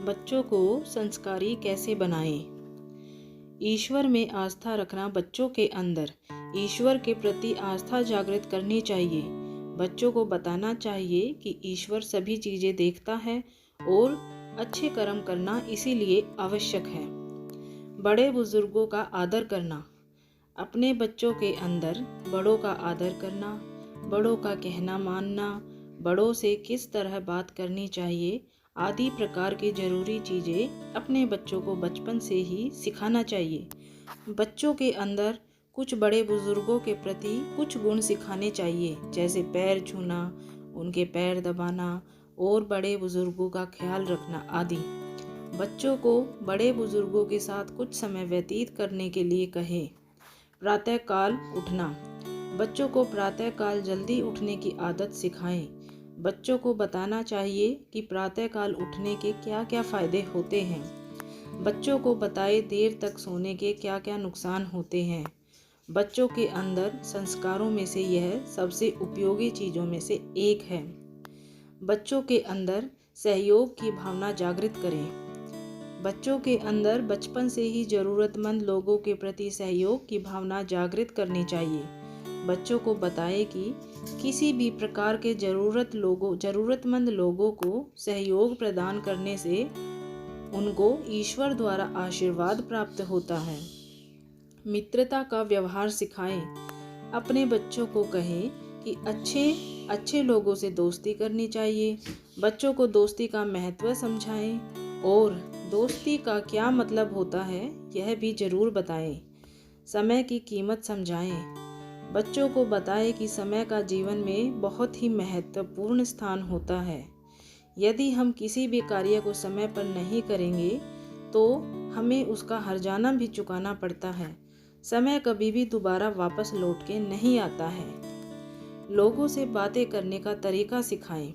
बच्चों को संस्कारी कैसे बनाएं? ईश्वर में आस्था रखना। बच्चों के अंदर ईश्वर के प्रति आस्था जागृत करनी चाहिए। बच्चों को बताना चाहिए कि ईश्वर सभी चीज़ें देखता है और अच्छे कर्म करना इसीलिए आवश्यक है। बड़े बुजुर्गों का आदर करना। अपने बच्चों के अंदर बड़ों का आदर करना, बड़ों का कहना मानना, बड़ों से किस तरह बात करनी चाहिए आदि प्रकार की ज़रूरी चीज़ें अपने बच्चों को बचपन से ही सिखाना चाहिए। बच्चों के अंदर कुछ बड़े बुजुर्गों के प्रति कुछ गुण सिखाने चाहिए, जैसे पैर छूना, उनके पैर दबाना और बड़े बुजुर्गों का ख्याल रखना आदि। बच्चों को बड़े बुजुर्गों के साथ कुछ समय व्यतीत करने के लिए कहें। प्रातःकाल उठना। बच्चों को प्रातःकाल जल्दी उठने की आदत सिखाएं। बच्चों को बताना चाहिए कि प्रातःकाल उठने के क्या क्या फ़ायदे होते हैं। बच्चों को बताएं देर तक सोने के क्या क्या नुकसान होते हैं। बच्चों के अंदर संस्कारों में से यह सबसे उपयोगी चीज़ों में से एक है। बच्चों के अंदर सहयोग की भावना जागृत करें। बच्चों के अंदर बचपन से ही ज़रूरतमंद लोगों के प्रति सहयोग की भावना जागृत करनी चाहिए। बच्चों को बताएं कि किसी भी प्रकार के ज़रूरतमंद लोगों को सहयोग प्रदान करने से उनको ईश्वर द्वारा आशीर्वाद प्राप्त होता है। मित्रता का व्यवहार सिखाएं। अपने बच्चों को कहें कि अच्छे लोगों से दोस्ती करनी चाहिए। बच्चों को दोस्ती का महत्व समझाएं और दोस्ती का क्या मतलब होता है यह भी ज़रूर बताएं। समय की कीमत समझाएं। बच्चों को बताएं कि समय का जीवन में बहुत ही महत्वपूर्ण स्थान होता है। यदि हम किसी भी कार्य को समय पर नहीं करेंगे तो हमें उसका हर्जाना भी चुकाना पड़ता है। समय कभी भी दोबारा वापस लौट के नहीं आता है। लोगों से बातें करने का तरीका सिखाएं।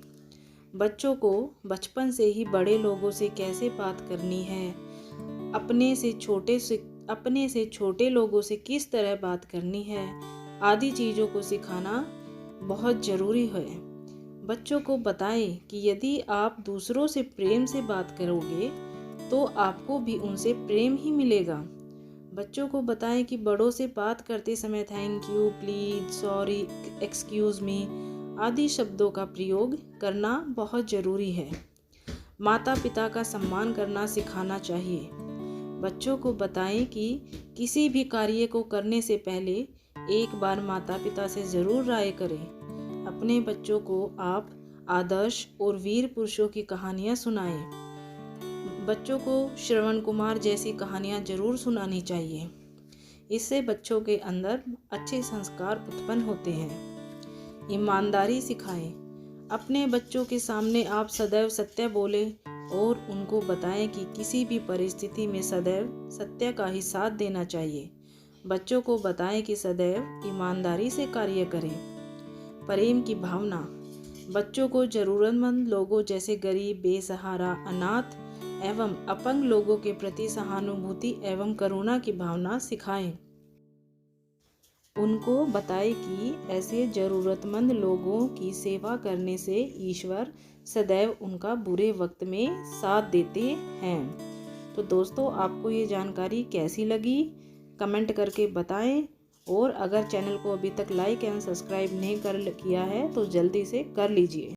बच्चों को बचपन से ही बड़े लोगों से कैसे बात करनी है, अपने से छोटे लोगों से किस तरह बात करनी है आदि चीज़ों को सिखाना बहुत ज़रूरी है। बच्चों को बताएं कि यदि आप दूसरों से प्रेम से बात करोगे तो आपको भी उनसे प्रेम ही मिलेगा। बच्चों को बताएं कि बड़ों से बात करते समय thank you, please, sorry, excuse me आदि शब्दों का प्रयोग करना बहुत ज़रूरी है। माता पिता का सम्मान करना सिखाना चाहिए। बच्चों को बताएं कि किसी भी कार्य को करने से पहले एक बार माता पिता से ज़रूर राय करें। अपने बच्चों को आप आदर्श और वीर पुरुषों की कहानियाँ सुनाएं। बच्चों को श्रवण कुमार जैसी कहानियाँ ज़रूर सुनानी चाहिए। इससे बच्चों के अंदर अच्छे संस्कार उत्पन्न होते हैं। ईमानदारी सिखाएं। अपने बच्चों के सामने आप सदैव सत्य बोलें और उनको बताएं कि किसी भी परिस्थिति में सदैव सत्य का ही साथ देना चाहिए। बच्चों को बताएं कि सदैव ईमानदारी से कार्य करें। प्रेम की भावना। बच्चों को ज़रूरतमंद लोगों जैसे गरीब, बेसहारा, अनाथ एवं अपंग लोगों के प्रति सहानुभूति एवं करुणा की भावना सिखाएं। उनको बताएं कि ऐसे ज़रूरतमंद लोगों की सेवा करने से ईश्वर सदैव उनका बुरे वक्त में साथ देते हैं। तो दोस्तों, आपको ये जानकारी कैसी लगी कमेंट करके बताएं और अगर चैनल को अभी तक लाइक एंड सब्सक्राइब नहीं किया है तो जल्दी से कर लीजिए।